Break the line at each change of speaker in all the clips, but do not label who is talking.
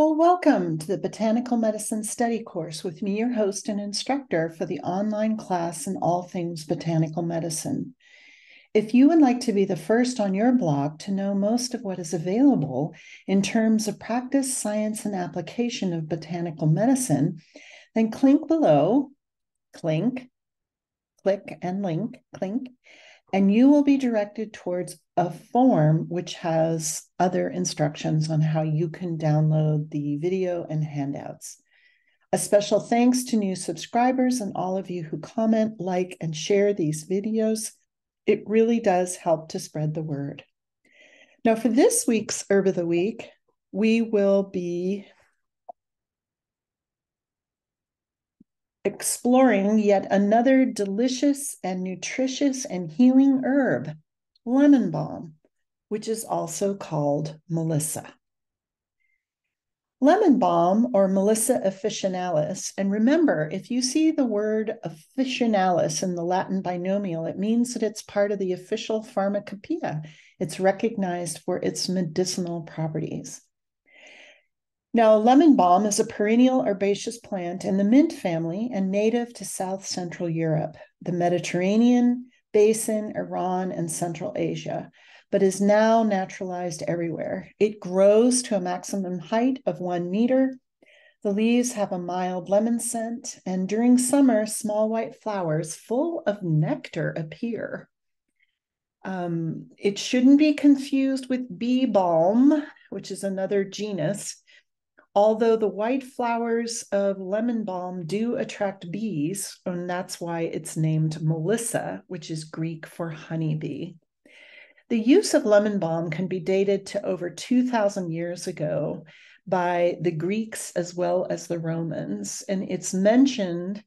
Well, welcome to the Botanical Medicine Study Course with me, your host and instructor for the online class in all things botanical medicine. If you would like to be the first on your blog to know most of what is available in terms of practice, science, and application of botanical medicine, then click below, click and link, and you will be directed towards a form which has other instructions on how you can download the video and handouts. A special thanks to new subscribers and all of you who comment, like, and share these videos. It really does help to spread the word. Now, for this week's Herb of the Week, we will be exploring yet another delicious and nutritious and healing herb, lemon balm, which is also called Melissa. Lemon balm, or Melissa officinalis, and remember, if you see the word officinalis in the Latin binomial, it means that it's part of the official pharmacopoeia. It's recognized for its medicinal properties. Now, lemon balm is a perennial herbaceous plant in the mint family and native to South Central Europe, the Mediterranean basin, Iran, and Central Asia, but is now naturalized everywhere. It grows to a maximum height of 1 meter. The leaves have a mild lemon scent, and during summer, small white flowers full of nectar appear. It shouldn't be confused with bee balm, which is another genus. Although the white flowers of lemon balm do attract bees, and that's why it's named Melissa, which is Greek for honeybee. The use of lemon balm can be dated to over 2,000 years ago by the Greeks as well as the Romans, and it's mentioned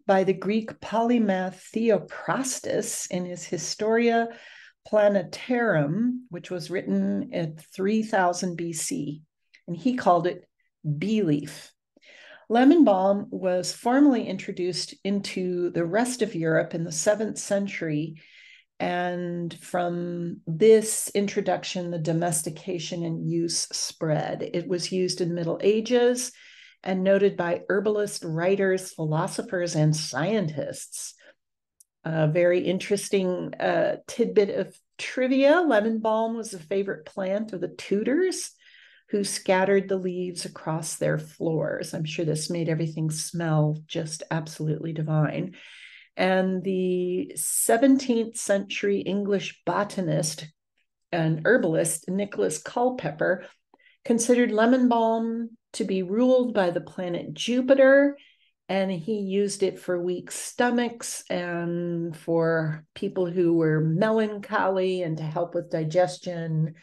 by the Greek polymath Theophrastus in his Historia Planetarum, which was written at 3000 BC, and he called it bee leaf. Lemon balm was formally introduced into the rest of Europe in the 7th century, and from this introduction, the domestication and use spread. It was used in the Middle Ages and noted by herbalist, writers, philosophers, and scientists. A very interesting tidbit of trivia: lemon balm was a favorite plant of the Tudors, who scattered the leaves across their floors. I'm sure this made everything smell just absolutely divine. And the 17th century English botanist and herbalist Nicholas Culpeper considered lemon balm to be ruled by the planet Jupiter, and he used it for weak stomachs and for people who were melancholy and to help with digestion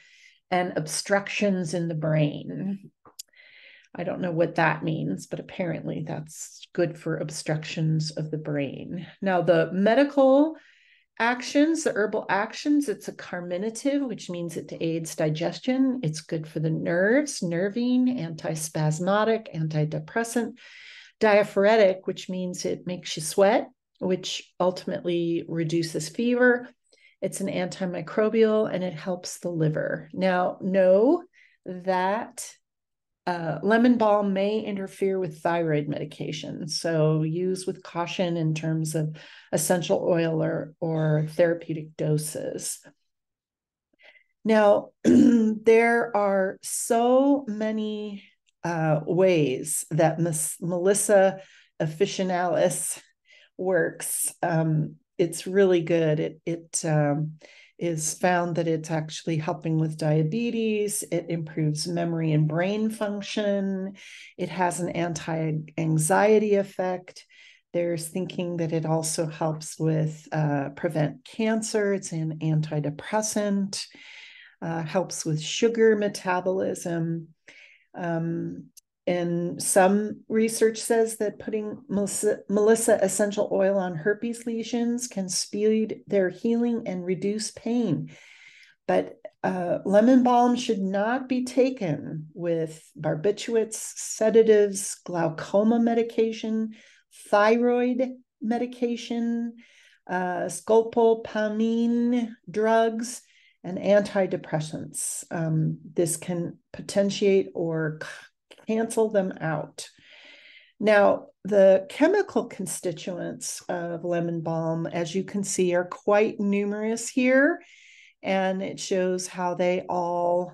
and obstructions in the brain. I don't know what that means, but apparently that's good for obstructions of the brain. Now, the medical actions, the herbal actions, it's a carminative, which means it aids digestion. It's good for the nerves, nervine, antispasmodic, antidepressant, diaphoretic, which means it makes you sweat, which ultimately reduces fever. It's an antimicrobial and it helps the liver. Now, know that lemon balm may interfere with thyroid medication, so use with caution in terms of essential oil or therapeutic doses. Now, there are so many ways that Melissa officinalis works. It's really good. It is found that it's actually helping with diabetes. It improves memory and brain function. It has an anti-anxiety effect. There's thinking that it also helps with prevent cancer. It's an antidepressant, helps with sugar metabolism. And some research says that putting Melissa essential oil on herpes lesions can speed their healing and reduce pain. But lemon balm should not be taken with barbiturates, sedatives, glaucoma medication, thyroid medication, scopolamine drugs, and antidepressants. This can potentiate or cancel them out. Now, the chemical constituents of lemon balm, as you can see, are quite numerous here, and it shows how they all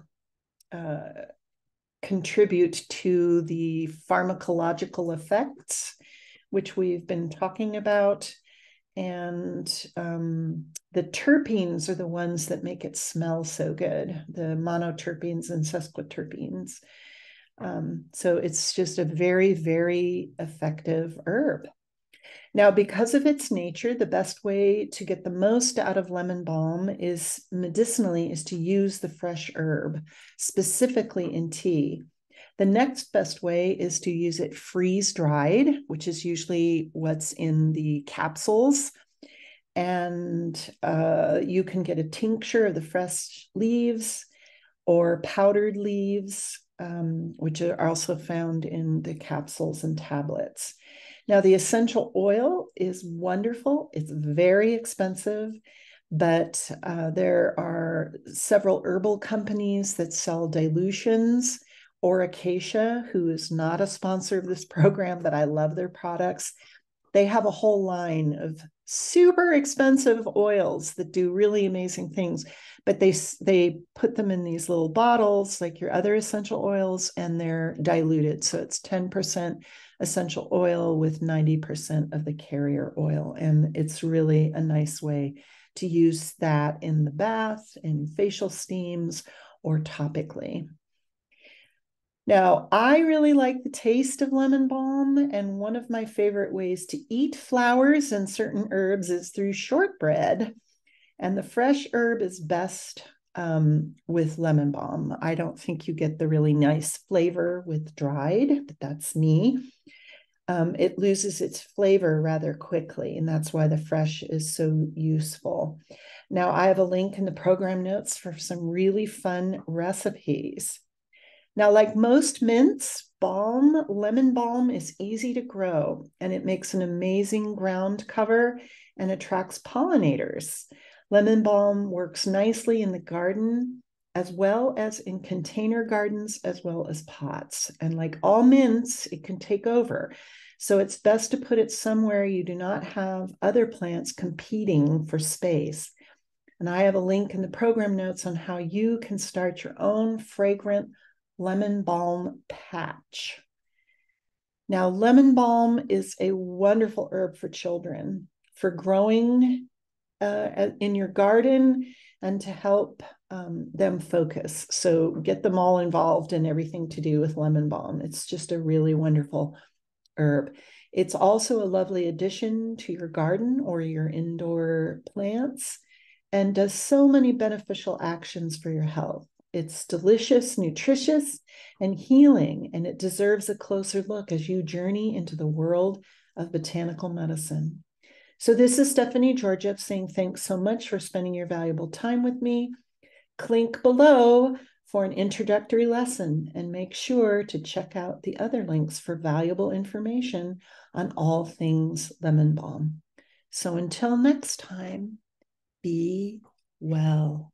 contribute to the pharmacological effects, which we've been talking about. And the terpenes are the ones that make it smell so good, the monoterpenes and sesquiterpenes. So it's just a very, very effective herb. Now, because of its nature, the best way to get the most out of lemon balm is medicinally is to use the fresh herb, specifically in tea. The next best way is to use it freeze-dried, which is usually what's in the capsules. And you can get a tincture of the fresh leaves or powdered leaves, which are also found in the capsules and tablets. Now, the essential oil is wonderful. It's very expensive, but there are several herbal companies that sell dilutions. Or Acacia, who is not a sponsor of this program, but I love their products. They have a whole line of super expensive oils that do really amazing things, but they put them in these little bottles like your other essential oils, and they're diluted. So it's 10% essential oil with 90% of the carrier oil. And it's really a nice way to use that in the bath, in facial steams, or topically. Now, I really like the taste of lemon balm, and one of my favorite ways to eat flowers and certain herbs is through shortbread. And the fresh herb is best with lemon balm. I don't think you get the really nice flavor with dried, but that's me. It loses its flavor rather quickly, and that's why the fresh is so useful. Now, I have a link in the program notes for some really fun recipes. Now, like most mints, lemon balm is easy to grow, and it makes an amazing ground cover and attracts pollinators. Lemon balm works nicely in the garden, as well as in container gardens, as well as pots. And like all mints, it can take over. So it's best to put it somewhere you do not have other plants competing for space. And I have a link in the program notes on how you can start your own fragrant lemon balm patch. Now, lemon balm is a wonderful herb for children, for growing in your garden and to help them focus. So get them all involved in everything to do with lemon balm. It's just a really wonderful herb. It's also a lovely addition to your garden or your indoor plants, and does so many beneficial actions for your health. It's delicious, nutritious, and healing, and it deserves a closer look as you journey into the world of botanical medicine. So this is Stephanie Georgiev saying thanks so much for spending your valuable time with me. Click below for an introductory lesson, and make sure to check out the other links for valuable information on all things lemon balm. So until next time, be well.